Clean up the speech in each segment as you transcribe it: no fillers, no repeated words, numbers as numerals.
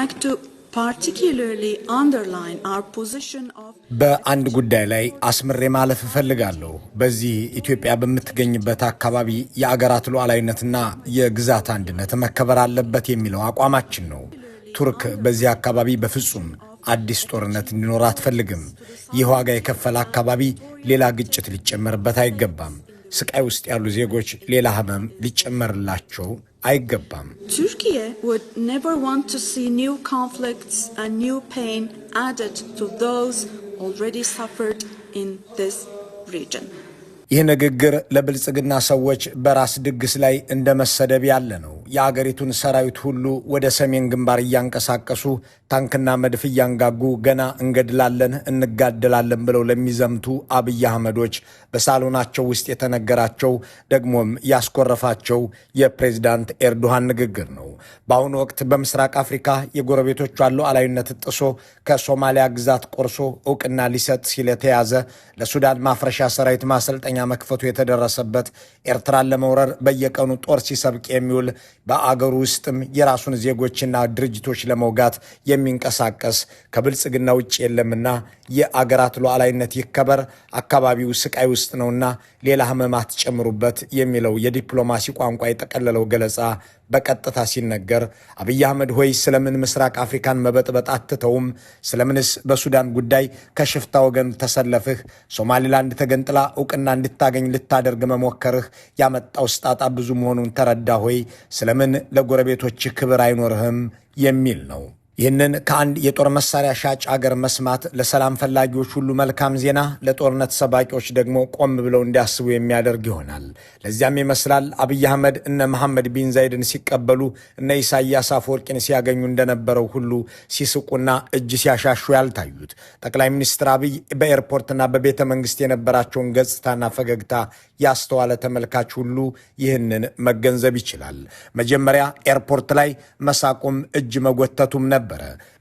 like to particularly underline our position of በአንድ ጉዳይ ላይ አስምሬ ማለፍ እፈልጋለሁ። በዚህ ኢትዮጵያ በምትገኝበት አካባቢ የአገራት ሉዓላዊነትና የግዛት አንድነት መከበር አለበት የሚለው አቋማችን ነው። ቱርክ በዚህ አካባቢ በፍጹም አዲስ ጦርነት እንዲኖር አትፈልግም። ይህ ዋጋ የከፈለ አካባቢ ሌላ ግጭት ሊጨመርበት አይገባም። ስቃይ ውስጥ ያሉ ዜጎች ሌላ ህመም ሊጨመርላቸው አይገባም። Turkey would never want to see new conflicts and new pain added to those already suffered in this region. ይህ ንግግር ለብልጽግና ሰዎች በራስ ድግስ ላይ እንደመሰደብ ያለ ነው። የአገሪቱን ሰራዊት ሁሉ ወደ ሰሜን ግንባር እያንቀሳቀሱ ታንክና መድፍ እያንጋጉ ገና እንገድላለን እንጋደላለን ብለው ለሚዘምቱ አብይ አህመዶች በሳሎናቸው ውስጥ የተነገራቸው ደግሞም ያስኮረፋቸው የፕሬዝዳንት ኤርዶሃን ንግግር ነው። በአሁኑ ወቅት በምስራቅ አፍሪካ የጎረቤቶቿን ሉዓላዊነት ጥሶ ከሶማሊያ ግዛት ቆርሶ እውቅና ሊሰጥ ሲል የተያዘ ለሱዳን ማፍረሻ ሰራዊት ማሰልጠኛ መክፈቱ የተደረሰበት ኤርትራን ለመውረር በየቀኑ ጦር ሲሰብቅ የሚውል በአገሩ ውስጥም የራሱን ዜጎችና ድርጅቶች ለመውጋት የሚንቀሳቀስ ከብልጽግና ውጭ የለምና የአገራት ሉዓላዊነት ይከበር፣ አካባቢው ስቃይ ውስጥ ነውና ሌላ ህመማት ጨምሩበት የሚለው የዲፕሎማሲ ቋንቋ የጠቀለለው ገለጻ በቀጥታ ሲነገር አብይ አህመድ ሆይ ስለምን ምስራቅ አፍሪካን መበጥበጥ አትተውም? ስለምንስ በሱዳን ጉዳይ ከሽፍታ ወገን ተሰለፍህ? ሶማሊላንድ ተገንጥላ እውቅና እንድታገኝ ልታደርግ መሞከርህ ያመጣው ስጣጣ ብዙ መሆኑን ተረዳ ሆይ ስለምን ለጎረቤቶች ክብር አይኖርህም የሚል ነው። ይህንን ከአንድ የጦር መሳሪያ ሻጭ አገር መስማት ለሰላም ፈላጊዎች ሁሉ መልካም ዜና፣ ለጦርነት ሰባቂዎች ደግሞ ቆም ብለው እንዲያስቡ የሚያደርግ ይሆናል። ለዚያም ይመስላል አብይ አህመድ እነ መሐመድ ቢን ዛይድን ሲቀበሉ እነ ኢሳያስ አፈወርቂን ሲያገኙ እንደነበረው ሁሉ ሲስቁና እጅ ሲያሻሹ ያልታዩት። ጠቅላይ ሚኒስትር አብይ በኤርፖርትና በቤተ መንግስት የነበራቸውን ገጽታና ፈገግታ ያስተዋለ ተመልካች ሁሉ ይህንን መገንዘብ ይችላል። መጀመሪያ ኤርፖርት ላይ መሳቁም እጅ መጎተቱም ነበር።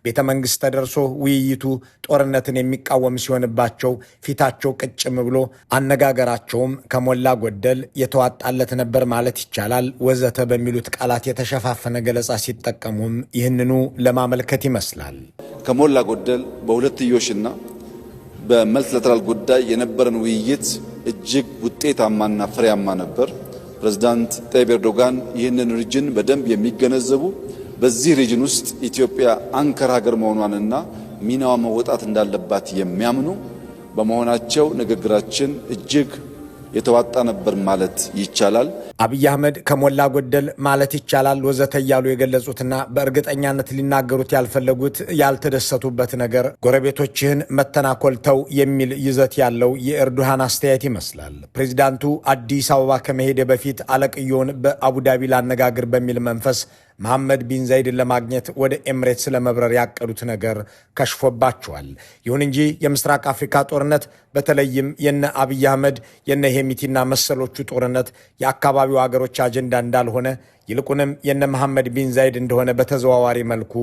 ቤተ መንግስት ተደርሶ ውይይቱ ጦርነትን የሚቃወም ሲሆንባቸው ፊታቸው ቅጭም ብሎ አነጋገራቸውም ከሞላ ጎደል የተዋጣለት ነበር ማለት ይቻላል። ወዘተ በሚሉት ቃላት የተሸፋፈነ ገለጻ ሲጠቀሙም ይህንኑ ለማመልከት ይመስላል። ከሞላ ጎደል በሁለትዮሽና በመልቲላተራል ጉዳይ የነበረን ውይይት እጅግ ውጤታማና ፍሬያማ ነበር። ፕሬዝዳንት ጣይብ ኤርዶጋን ይህንን ሪጅን በደንብ የሚገነዘቡ በዚህ ሪጅን ውስጥ ኢትዮጵያ አንከር ሀገር መሆኗንና ሚናዋ መወጣት እንዳለባት የሚያምኑ በመሆናቸው ንግግራችን እጅግ የተዋጣ ነበር ማለት ይቻላል። አብይ አህመድ ከሞላ ጎደል ማለት ይቻላል ወዘተ እያሉ የገለጹትና በእርግጠኛነት ሊናገሩት ያልፈለጉት ያልተደሰቱበት ነገር ጎረቤቶችህን መተናኮልተው የሚል ይዘት ያለው የኤርዶሃን አስተያየት ይመስላል። ፕሬዚዳንቱ አዲስ አበባ ከመሄድ በፊት አለቅዮን በአቡዳቢ ላነጋግር በሚል መንፈስ መሐመድ ቢን ዛይድን ለማግኘት ወደ ኤምሬትስ ለመብረር ያቀዱት ነገር ከሽፎባቸዋል። ይሁን እንጂ የምስራቅ አፍሪካ ጦርነት በተለይም የነ አብይ አህመድ የነ ሄሚቲና መሰሎቹ ጦርነት የአካባቢው አገሮች አጀንዳ እንዳልሆነ ይልቁንም የነ መሐመድ ቢን ዛይድ እንደሆነ በተዘዋዋሪ መልኩ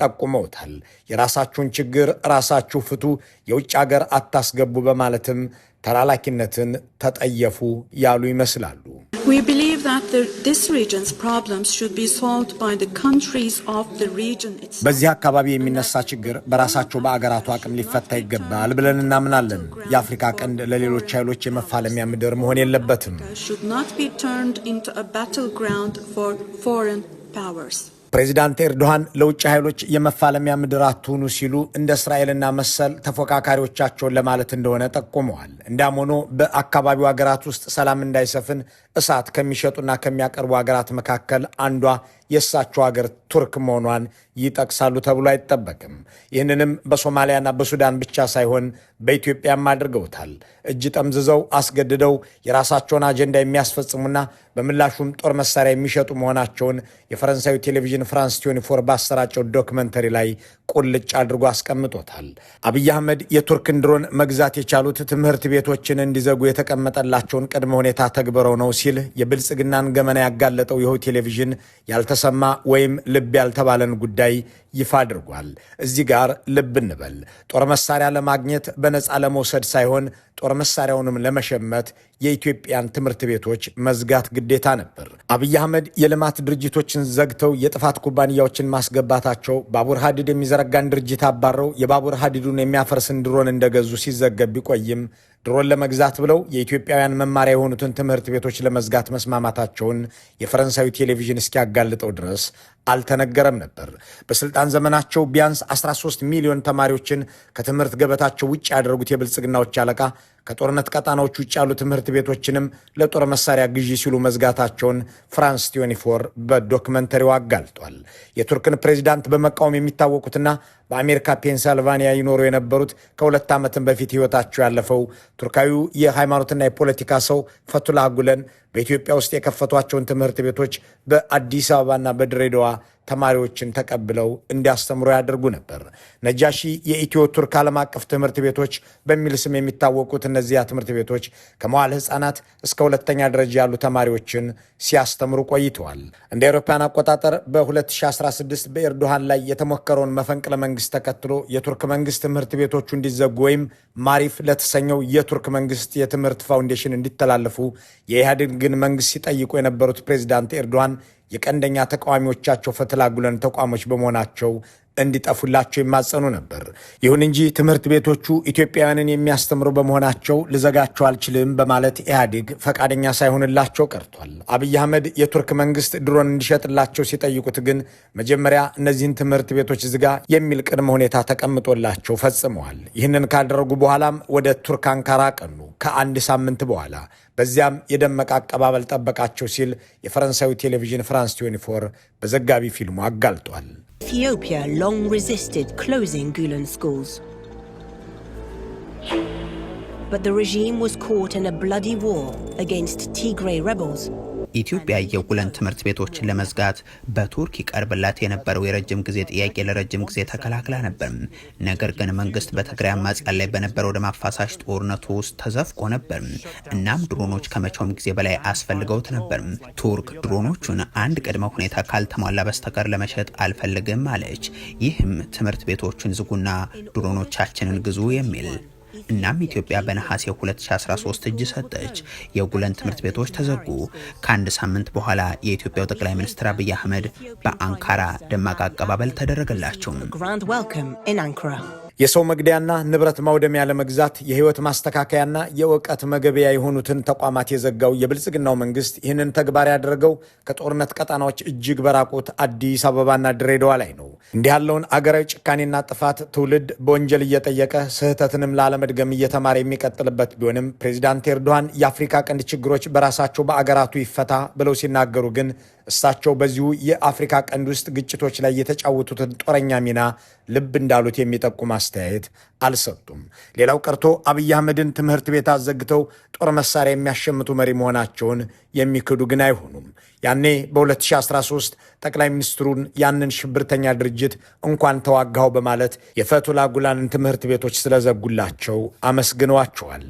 ጠቁመውታል። የራሳችሁን ችግር ራሳችሁ ፍቱ፣ የውጭ አገር አታስገቡ በማለትም ተላላኪነትን ተጠየፉ ያሉ ይመስላሉ። We believe that this region's problems should be solved by the countries of the region itself. በዚህ አካባቢ የሚነሳ ችግር በራሳቸው በአገራቱ አቅም ሊፈታ ይገባል ብለን እናምናለን። የአፍሪካ ቀንድ ለሌሎች ኃይሎች የመፋለሚያ ምድር መሆን የለበትም። Should not be turned into a battleground for foreign powers. ፕሬዚዳንት ኤርዶሃን ለውጭ ኃይሎች የመፋለሚያ ምድር አትሁኑ ሲሉ እንደ እስራኤልና መሰል ተፎካካሪዎቻቸውን ለማለት እንደሆነ ጠቁመዋል። እንዲያም ሆኖ በአካባቢው ሀገራት ውስጥ ሰላም እንዳይሰፍን እሳት ከሚሸጡና ከሚያቀርቡ ሀገራት መካከል አንዷ የእሳቸው ሀገር ቱርክ መሆኗን ይጠቅሳሉ ተብሎ አይጠበቅም። ይህንንም በሶማሊያና በሱዳን ብቻ ሳይሆን በኢትዮጵያም አድርገውታል። እጅ ጠምዝዘው አስገድደው የራሳቸውን አጀንዳ የሚያስፈጽሙና በምላሹም ጦር መሳሪያ የሚሸጡ መሆናቸውን የፈረንሳዩ ቴሌቪዥን ፍራንስ 24 ባሰራጨው ዶክመንተሪ ላይ ቁልጭ አድርጎ አስቀምጦታል። አብይ አህመድ የቱርክን ድሮን መግዛት የቻሉት ትምህርት ቤቶችን እንዲዘጉ የተቀመጠላቸውን ቅድመ ሁኔታ ተግብረው ነው ሲል የብልጽግናን ገመና ያጋለጠው ይኸው ቴሌቪዥን ያልተሰማ ወይም ልብ ያልተባለን ጉዳይ ይፋ አድርጓል። እዚህ ጋር ልብ እንበል። ጦር መሳሪያ ለማግኘት በነፃ ለመውሰድ ሳይሆን ጦር መሳሪያውንም ለመሸመት የኢትዮጵያን ትምህርት ቤቶች መዝጋት ግዴታ ነበር። አብይ አህመድ የልማት ድርጅቶችን ዘግተው የጥፋት ኩባንያዎችን ማስገባታቸው፣ ባቡር ሀዲድ የሚዘረጋን ድርጅት አባረው የባቡር ሀዲዱን የሚያፈርስን ድሮን እንደገዙ ሲዘገብ ቢቆይም ድሮን ለመግዛት ብለው የኢትዮጵያውያን መማሪያ የሆኑትን ትምህርት ቤቶች ለመዝጋት መስማማታቸውን የፈረንሳዊ ቴሌቪዥን እስኪያጋልጠው ድረስ አልተነገረም ነበር። በስልጣን ዘመናቸው ቢያንስ 13 ሚሊዮን ተማሪዎችን ከትምህርት ገበታቸው ውጭ ያደረጉት የብልጽግናዎች አለቃ ከጦርነት ቀጣናዎች ውጭ ያሉ ትምህርት ቤቶችንም ለጦር መሳሪያ ግዢ ሲሉ መዝጋታቸውን ፍራንስ 24 በዶክመንተሪው አጋልጧል። የቱርክን ፕሬዚዳንት በመቃወም የሚታወቁትና በአሜሪካ ፔንሳልቫኒያ ይኖሩ የነበሩት ከ2 ዓመት በፊት ሕይወታቸው ያለፈው ቱርካዊው የሃይማኖትና የፖለቲካ ሰው ፈቱላህ ጉለን በኢትዮጵያ ውስጥ የከፈቷቸውን ትምህርት ቤቶች በአዲስ አበባና በድሬዳዋ ተማሪዎችን ተቀብለው እንዲያስተምሩ ያደርጉ ነበር። ነጃሺ የኢትዮ ቱርክ ዓለም አቀፍ ትምህርት ቤቶች በሚል ስም የሚታወቁት እነዚያ ትምህርት ቤቶች ከመዋዕለ ሕፃናት እስከ 2ኛ ደረጃ ያሉ ተማሪዎችን ሲያስተምሩ ቆይተዋል። እንደ አውሮፓውያን አቆጣጠር በ2016 በኤርዶሃን ላይ የተሞከረውን መፈንቅለ መንግስት ተከትሎ የቱርክ መንግስት ትምህርት ቤቶቹ እንዲዘጉ ወይም ማሪፍ ለተሰኘው የቱርክ መንግስት የትምህርት ፋውንዴሽን እንዲተላለፉ የኢህአዴግን መንግስት ሲጠይቁ የነበሩት ፕሬዚዳንት ኤርዶሃን የቀንደኛ ተቃዋሚዎቻቸው ፈቱላህ ጉለን ተቋሞች በመሆናቸው እንዲጠፉላቸው ይማጸኑ ነበር። ይሁን እንጂ ትምህርት ቤቶቹ ኢትዮጵያውያንን የሚያስተምሩ በመሆናቸው ልዘጋቸው አልችልም በማለት ኢህአዴግ ፈቃደኛ ሳይሆንላቸው ቀርቷል። አብይ አህመድ የቱርክ መንግስት ድሮን እንዲሸጥላቸው ሲጠይቁት ግን መጀመሪያ እነዚህን ትምህርት ቤቶች ዝጋ የሚል ቅድመ ሁኔታ ተቀምጦላቸው ፈጽመዋል። ይህንን ካደረጉ በኋላም ወደ ቱርክ አንካራ ቀኑ ከአንድ ሳምንት በኋላ። በዚያም የደመቀ አቀባበል ጠበቃቸው ሲል የፈረንሳዊ ቴሌቪዥን ፍራንስ 24 በዘጋቢ ፊልሙ አጋልጧል። Ethiopia long resisted closing Gulen schools. But the regime was caught in a bloody war against Tigray rebels. ኢትዮጵያ የጉለን ትምህርት ቤቶችን ለመዝጋት በቱርክ ይቀርብላት የነበረው የረጅም ጊዜ ጥያቄ ለረጅም ጊዜ ተከላክላ ነበር። ነገር ግን መንግስት በትግራይ አማጽያን ላይ በነበረው ደም አፋሳሽ ጦርነቱ ውስጥ ተዘፍቆ ነበር። እናም ድሮኖች ከመቼውም ጊዜ በላይ አስፈልገውት ነበር። ቱርክ ድሮኖቹን አንድ ቅድመ ሁኔታ ካልተሟላ በስተቀር ለመሸጥ አልፈልግም አለች። ይህም ትምህርት ቤቶቹን ዝጉና ድሮኖቻችንን ግዙ የሚል። እናም ኢትዮጵያ በነሐሴ 2013 እጅ ሰጠች። የጉለን ትምህርት ቤቶች ተዘጉ። ከአንድ ሳምንት በኋላ የኢትዮጵያው ጠቅላይ ሚኒስትር አብይ አህመድ በአንካራ ደማቅ አቀባበል ተደረገላቸው። የሰው መግደያና ንብረት ማውደሚያ ለመግዛት የህይወት ማስተካከያና የእውቀት መገበያ የሆኑትን ተቋማት የዘጋው የብልጽግናው መንግስት ይህንን ተግባር ያደረገው ከጦርነት ቀጣናዎች እጅግ በራቁት አዲስ አበባና ድሬዳዋ ላይ ነው። እንዲህ ያለውን አገራዊ ጭካኔና ጥፋት ትውልድ በወንጀል እየጠየቀ ስህተትንም ላለመድገም እየተማረ የሚቀጥልበት ቢሆንም ፕሬዚዳንት ኤርዶሃን የአፍሪካ ቀንድ ችግሮች በራሳቸው በአገራቱ ይፈታ ብለው ሲናገሩ ግን እሳቸው በዚሁ የአፍሪካ ቀንድ ውስጥ ግጭቶች ላይ የተጫወቱትን ጦረኛ ሚና ልብ እንዳሉት የሚጠቁም አስተያየት አልሰጡም። ሌላው ቀርቶ አብይ አህመድን ትምህርት ቤት አዘግተው ጦር መሳሪያ የሚያሸምቱ መሪ መሆናቸውን የሚክዱ ግን አይሆኑም። ያኔ በ2013 ጠቅላይ ሚኒስትሩን ያንን ሽብርተኛ ድርጅት እንኳን ተዋጋው በማለት የፈቱላህ ጉለንን ትምህርት ቤቶች ስለዘጉላቸው አመስግነዋቸዋል።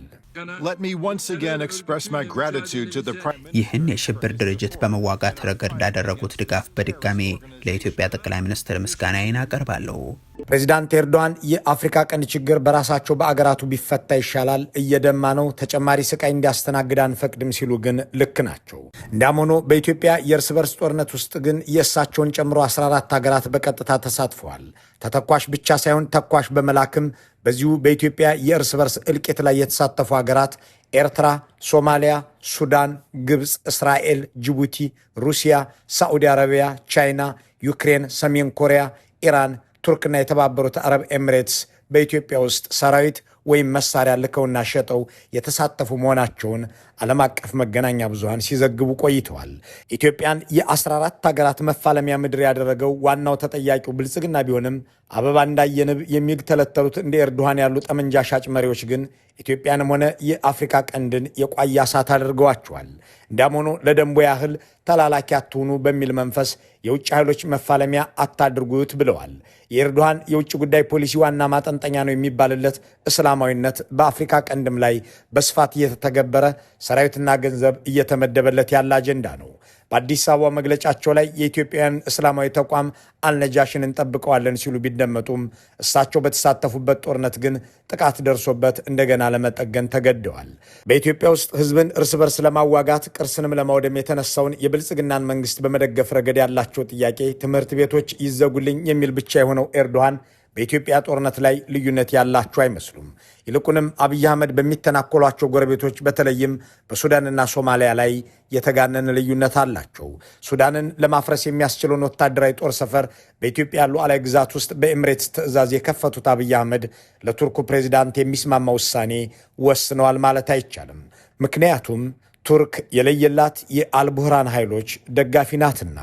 Let me once again express my gratitude to the Prime Minister. ይህን የሽብር ድርጅት በመዋጋት ረገድ ላደረጉት ድጋፍ በድጋሜ ለኢትዮጵያ ጠቅላይ ሚኒስትር ምስጋናዬን አቀርባለሁ። ፕሬዚዳንት ኤርዶሃን የአፍሪካ ቀንድ ችግር በራሳቸው በአገራቱ ቢፈታ ይሻላል፣ እየደማ ነው፣ ተጨማሪ ስቃይ እንዲያስተናግድ አንፈቅድም ሲሉ ግን ልክ ናቸው። እንዳም ሆኖ በኢትዮጵያ የእርስ በርስ ጦርነት ውስጥ ግን የእሳቸውን ጨምሮ 14 ሀገራት በቀጥታ ተሳትፈዋል። ተተኳሽ ብቻ ሳይሆን ተኳሽ በመላክም በዚሁ በኢትዮጵያ የእርስ በርስ እልቂት ላይ የተሳተፉ ሀገራት ኤርትራ፣ ሶማሊያ፣ ሱዳን፣ ግብፅ፣ እስራኤል፣ ጅቡቲ፣ ሩሲያ፣ ሳዑዲ አረቢያ፣ ቻይና፣ ዩክሬን፣ ሰሜን ኮሪያ፣ ኢራን፣ ቱርክና የተባበሩት አረብ ኤሚሬትስ በኢትዮጵያ ውስጥ ሰራዊት ወይም መሳሪያ ልከውና ሸጠው የተሳተፉ መሆናቸውን ዓለም አቀፍ መገናኛ ብዙሃን ሲዘግቡ ቆይተዋል። ኢትዮጵያን የ14 ሀገራት መፋለሚያ ምድር ያደረገው ዋናው ተጠያቂው ብልጽግና ቢሆንም አበባ እንዳየንብ የሚተለተሉት እንደ ኤርዶሃን ያሉ ጠመንጃ ሻጭ መሪዎች ግን ኢትዮጵያንም ሆነ የአፍሪካ ቀንድን የቋያ እሳት አድርገዋቸዋል። እንዲያም ሆኖ ለደንቦ ያህል ተላላኪ አትሁኑ በሚል መንፈስ የውጭ ኃይሎች መፋለሚያ አታድርጉት ብለዋል። የኤርዶሃን የውጭ ጉዳይ ፖሊሲ ዋና ማጠንጠኛ ነው የሚባልለት እስላማዊነት በአፍሪካ ቀንድም ላይ በስፋት እየተተገበረ ሰራዊትና ገንዘብ እየተመደበለት ያለ አጀንዳ ነው። በአዲስ አበባ መግለጫቸው ላይ የኢትዮጵያን እስላማዊ ተቋም አልነጃሽን እንጠብቀዋለን ሲሉ ቢደመጡም እሳቸው በተሳተፉበት ጦርነት ግን ጥቃት ደርሶበት እንደገና ለመጠገን ተገደዋል። በኢትዮጵያ ውስጥ ህዝብን እርስ በርስ ለማዋጋት ቅርስንም ለማውደም የተነሳውን የብልጽግናን መንግስት በመደገፍ ረገድ ያላቸው ጥያቄ ትምህርት ቤቶች ይዘጉልኝ የሚል ብቻ የሆነው ኤርዶሃን በኢትዮጵያ ጦርነት ላይ ልዩነት ያላቸው አይመስሉም። ይልቁንም አብይ አህመድ በሚተናኮሏቸው ጎረቤቶች በተለይም በሱዳንና ሶማሊያ ላይ የተጋነነ ልዩነት አላቸው። ሱዳንን ለማፍረስ የሚያስችለውን ወታደራዊ ጦር ሰፈር በኢትዮጵያ ሉዓላዊ ግዛት ውስጥ በኤምሬትስ ትዕዛዝ የከፈቱት አብይ አህመድ ለቱርኩ ፕሬዚዳንት የሚስማማ ውሳኔ ወስነዋል ማለት አይቻልም። ምክንያቱም ቱርክ የለየላት የአልቡርሃን ኃይሎች ደጋፊ ናትና።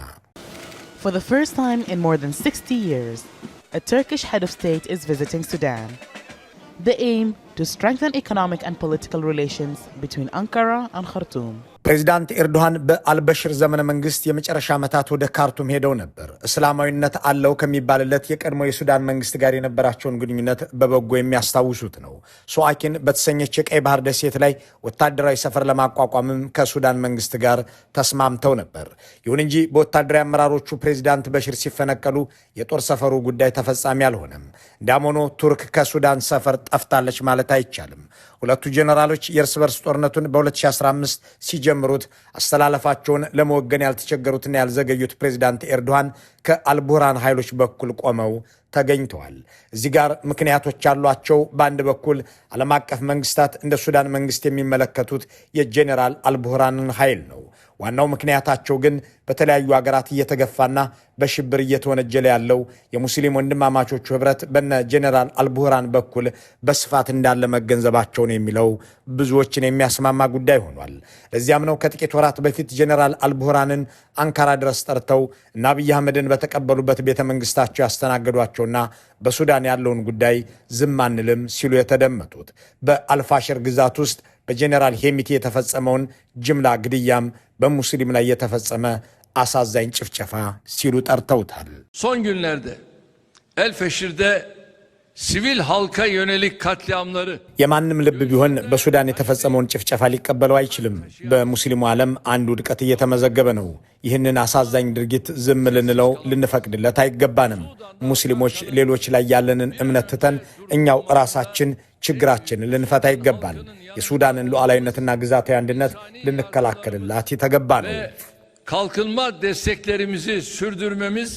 For the first time in more than 60 years, a Turkish head of state is visiting Sudan. The aim to strengthen economic and political relations between Ankara and Khartoum. ፕሬዚዳንት ኤርዶሃን በአልበሽር ዘመነ መንግስት የመጨረሻ ዓመታት ወደ ካርቱም ሄደው ነበር። እስላማዊነት አለው ከሚባልለት የቀድሞ የሱዳን መንግስት ጋር የነበራቸውን ግንኙነት በበጎ የሚያስታውሱት ነው። ሶአኪን በተሰኘች የቀይ ባህር ደሴት ላይ ወታደራዊ ሰፈር ለማቋቋምም ከሱዳን መንግስት ጋር ተስማምተው ነበር። ይሁን እንጂ በወታደራዊ አመራሮቹ ፕሬዚዳንት በሽር ሲፈነቀሉ የጦር ሰፈሩ ጉዳይ ተፈጻሚ አልሆነም። እንዳም ሆኖ ቱርክ ከሱዳን ሰፈር ጠፍታለች ማለት አይቻልም። ሁለቱ ጄኔራሎች የእርስ በርስ ጦርነቱን በ2015 ሲጀምሩት አስተላለፋቸውን ለመወገን ያልተቸገሩትና ያልዘገዩት ፕሬዚዳንት ኤርዶሃን ከአልቡርሃን ኃይሎች በኩል ቆመው ተገኝተዋል። እዚህ ጋር ምክንያቶች ያሏቸው። በአንድ በኩል ዓለም አቀፍ መንግስታት እንደ ሱዳን መንግስት የሚመለከቱት የጄኔራል አልቡርሃንን ኃይል ነው። ዋናው ምክንያታቸው ግን በተለያዩ ሀገራት እየተገፋና በሽብር እየተወነጀለ ያለው የሙስሊም ወንድማማቾቹ ህብረት በነ ጄኔራል አልቡርሃን በኩል በስፋት እንዳለ መገንዘባቸው ነው የሚለው ብዙዎችን የሚያስማማ ጉዳይ ሆኗል። ለዚያም ነው ከጥቂት ወራት በፊት ጄኔራል አልቡርሃንን አንካራ ድረስ ጠርተው እና አብይ አህመድን በተቀበሉበት ቤተ መንግስታቸው ያስተናገዷቸውና በሱዳን ያለውን ጉዳይ ዝም አንልም ሲሉ የተደመጡት። በአልፋሽር ግዛት ውስጥ በጄኔራል ሄሚቲ የተፈጸመውን ጅምላ ግድያም በሙስሊም ላይ የተፈጸመ አሳዛኝ ጭፍጨፋ ሲሉ ጠርተውታል። Son günlerde El-Feşir'de sivil halka yönelik katliamları የማንም ልብ ቢሆን በሱዳን የተፈጸመውን ጭፍጨፋ ሊቀበለው አይችልም። በሙስሊሙ ዓለም አንድ ውድቀት እየተመዘገበ ነው። ይህንን አሳዛኝ ድርጊት ዝም ልንለው ልንፈቅድለት አይገባንም። ሙስሊሞች ሌሎች ላይ ያለንን እምነት ትተን እኛው ራሳችን ችግራችንን ልንፈታ ይገባል። የሱዳንን ሉዓላዊነትና ግዛታዊ አንድነት ልንከላከልላት የተገባ ነው። kalkınma desteklerimizi sürdürmemiz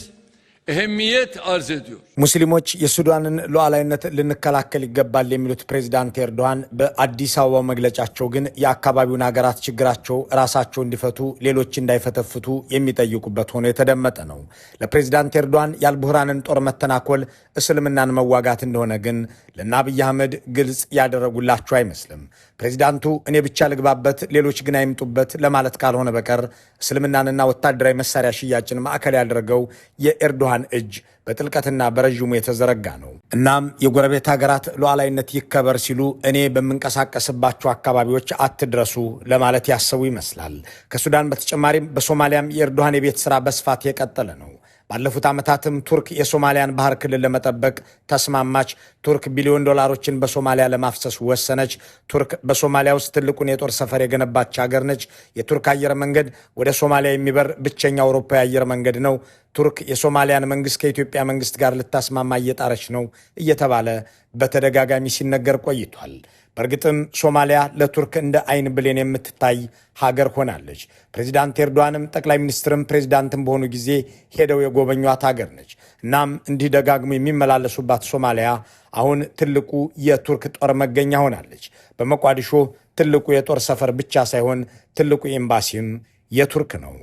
ehemmiyet arz ediyor. ሙስሊሞች የሱዳንን ሉዓላዊነት ልንከላከል ይገባል የሚሉት ፕሬዚዳንት ኤርዶሃን በአዲስ አበባ መግለጫቸው ግን የአካባቢውን ሀገራት ችግራቸው ራሳቸው እንዲፈቱ ሌሎች እንዳይፈተፍቱ የሚጠይቁበት ሆኖ የተደመጠ ነው። ለፕሬዚዳንት ኤርዶሃን የአልቡርሃንን ጦር መተናኮል እስልምናን መዋጋት እንደሆነ ግን ለአብይ አህመድ ግልጽ ያደረጉላቸው አይመስልም። ፕሬዚዳንቱ እኔ ብቻ ልግባበት ሌሎች ግን አይምጡበት ለማለት ካልሆነ በቀር እስልምናንና ወታደራዊ መሳሪያ ሽያጭን ማዕከል ያደረገው የኤርዶሃን እጅ በጥልቀትና በረዥሙ የተዘረጋ ነው። እናም የጎረቤት ሀገራት ሉዓላዊነት ይከበር ሲሉ እኔ በምንቀሳቀስባቸው አካባቢዎች አትድረሱ ለማለት ያሰቡ ይመስላል። ከሱዳን በተጨማሪም በሶማሊያም የኤርዶሃን የቤት ሥራ በስፋት የቀጠለ ነው። ባለፉት ዓመታትም ቱርክ የሶማሊያን ባህር ክልል ለመጠበቅ ተስማማች። ቱርክ ቢሊዮን ዶላሮችን በሶማሊያ ለማፍሰስ ወሰነች። ቱርክ በሶማሊያ ውስጥ ትልቁን የጦር ሰፈር የገነባች ሀገር ነች። የቱርክ አየር መንገድ ወደ ሶማሊያ የሚበር ብቸኛ አውሮፓዊ አየር መንገድ ነው። ቱርክ የሶማሊያን መንግስት ከኢትዮጵያ መንግስት ጋር ልታስማማ እየጣረች ነው እየተባለ በተደጋጋሚ ሲነገር ቆይቷል። በእርግጥም ሶማሊያ ለቱርክ እንደ አይን ብሌን የምትታይ ሀገር ሆናለች። ፕሬዚዳንት ኤርዶሃንም ጠቅላይ ሚኒስትርም ፕሬዚዳንትም በሆኑ ጊዜ ሄደው የጎበኟት ሀገር ነች። እናም እንዲህ ደጋግሞ የሚመላለሱባት ሶማሊያ አሁን ትልቁ የቱርክ ጦር መገኛ ሆናለች። በሞቃዲሾ ትልቁ የጦር ሰፈር ብቻ ሳይሆን ትልቁ ኤምባሲም የቱርክ ነው።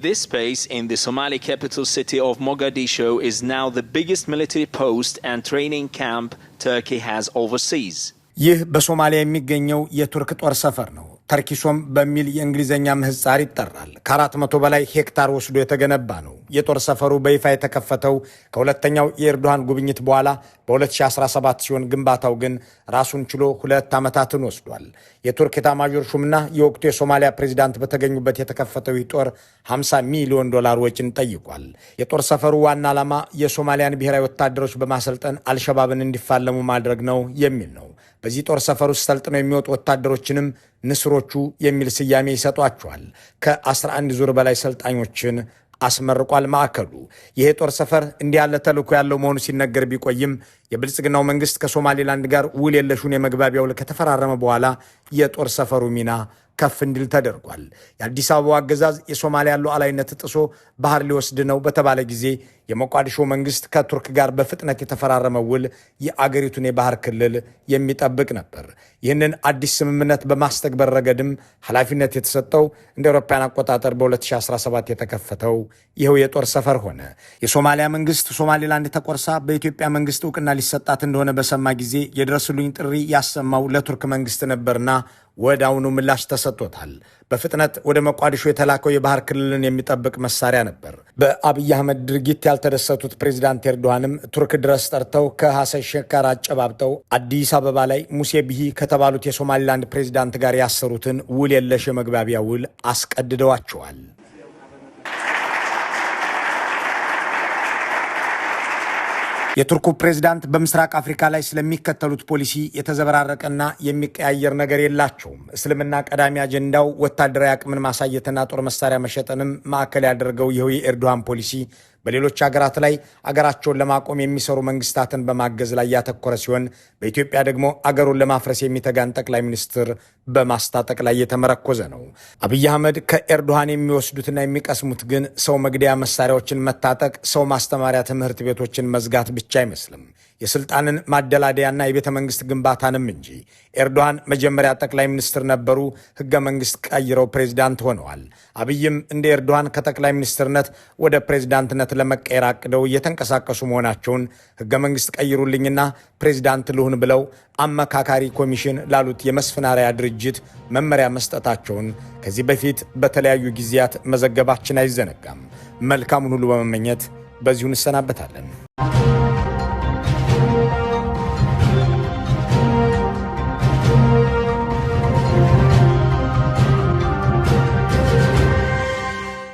This base in the Somali capital city of Mogadishu is now the biggest military post and training camp Turkey has overseas. ይህ በሶማሊያ የሚገኘው የቱርክ ጦር ሰፈር ነው። ተርኪሶም በሚል የእንግሊዝኛ ምህጻር ይጠራል። ከ400 በላይ ሄክታር ወስዶ የተገነባ ነው። የጦር ሰፈሩ በይፋ የተከፈተው ከሁለተኛው የኤርዶሃን ጉብኝት በኋላ በ2017 ሲሆን ግንባታው ግን ራሱን ችሎ 2 ዓመታትን ወስዷል። የቱርክ ኤታማዦር ሹምና የወቅቱ የሶማሊያ ፕሬዚዳንት በተገኙበት የተከፈተው ጦር $50 ሚሊዮን ወጪን ጠይቋል። የጦር ሰፈሩ ዋና ዓላማ የሶማሊያን ብሔራዊ ወታደሮች በማሰልጠን አልሸባብን እንዲፋለሙ ማድረግ ነው የሚል ነው። በዚህ ጦር ሰፈር ውስጥ ሰልጥነው የሚወጡ ወታደሮችንም ንስሮቹ የሚል ስያሜ ይሰጧቸዋል። ከ11 ዙር በላይ ሰልጣኞችን አስመርቋል ማዕከሉ። ይሄ ጦር ሰፈር እንዲህ ያለ ተልዕኮ ያለው መሆኑ ሲነገር ቢቆይም የብልጽግናው መንግስት ከሶማሌላንድ ጋር ውል የለሹን የመግባቢያ ውል ከተፈራረመ በኋላ የጦር ሰፈሩ ሚና ከፍ እንዲል ተደርጓል። የአዲስ አበባው አገዛዝ የሶማሊያ ሉዓላዊነት ጥሶ ባህር ሊወስድ ነው በተባለ ጊዜ የሞቃዲሾ መንግስት ከቱርክ ጋር በፍጥነት የተፈራረመው ውል የአገሪቱን የባህር ክልል የሚጠብቅ ነበር። ይህንን አዲስ ስምምነት በማስተግበር ረገድም ኃላፊነት የተሰጠው እንደ አውሮፓውያን አቆጣጠር በ2017 የተከፈተው ይኸው የጦር ሰፈር ሆነ። የሶማሊያ መንግስት ሶማሌላንድ ተቆርሳ በኢትዮጵያ መንግስት እውቅና ሊሰጣት እንደሆነ በሰማ ጊዜ የድረሱልኝ ጥሪ ያሰማው ለቱርክ መንግስት ነበርና ወዲያውኑ ምላሽ ተሰጥቶታል። በፍጥነት ወደ ሞቃዲሾ የተላከው የባህር ክልልን የሚጠብቅ መሳሪያ ነበር። በአብይ አህመድ ድርጊት ያልተደሰቱት ፕሬዚዳንት ኤርዶሃንም ቱርክ ድረስ ጠርተው ከሐሰን ሼክ ጋር አጨባብጠው አዲስ አበባ ላይ ሙሴ ቢሂ ከተባሉት የሶማሊላንድ ፕሬዚዳንት ጋር ያሰሩትን ውል የለሽ የመግባቢያ ውል አስቀድደዋቸዋል። የቱርኩ ፕሬዝዳንት በምስራቅ አፍሪካ ላይ ስለሚከተሉት ፖሊሲ የተዘበራረቀና የሚቀያየር ነገር የላቸውም። እስልምና ቀዳሚ አጀንዳው ወታደራዊ አቅምን ማሳየትና ጦር መሳሪያ መሸጥንም ማዕከል ያደረገው ይኸው የኤርዶሃን ፖሊሲ በሌሎች ሀገራት ላይ አገራቸውን ለማቆም የሚሰሩ መንግስታትን በማገዝ ላይ ያተኮረ ሲሆን በኢትዮጵያ ደግሞ አገሩን ለማፍረስ የሚተጋን ጠቅላይ ሚኒስትር በማስታጠቅ ላይ የተመረኮዘ ነው። አብይ አህመድ ከኤርዶሃን የሚወስዱትና የሚቀስሙት ግን ሰው መግደያ መሳሪያዎችን መታጠቅ፣ ሰው ማስተማሪያ ትምህርት ቤቶችን መዝጋት ብቻ አይመስልም። የስልጣንን ማደላደያና የቤተ መንግስት ግንባታንም እንጂ። ኤርዶሃን መጀመሪያ ጠቅላይ ሚኒስትር ነበሩ፣ ህገ መንግስት ቀይረው ፕሬዝዳንት ሆነዋል። አብይም እንደ ኤርዶሃን ከጠቅላይ ሚኒስትርነት ወደ ፕሬዝዳንትነት ለመቀየር አቅደው እየተንቀሳቀሱ መሆናቸውን ህገ መንግስት ቀይሩልኝና ፕሬዝዳንት ልሁን ብለው አመካካሪ ኮሚሽን ላሉት የመስፍናሪያ ድርጅት መመሪያ መስጠታቸውን ከዚህ በፊት በተለያዩ ጊዜያት መዘገባችን አይዘነጋም። መልካሙን ሁሉ በመመኘት በዚሁ እንሰናበታለን።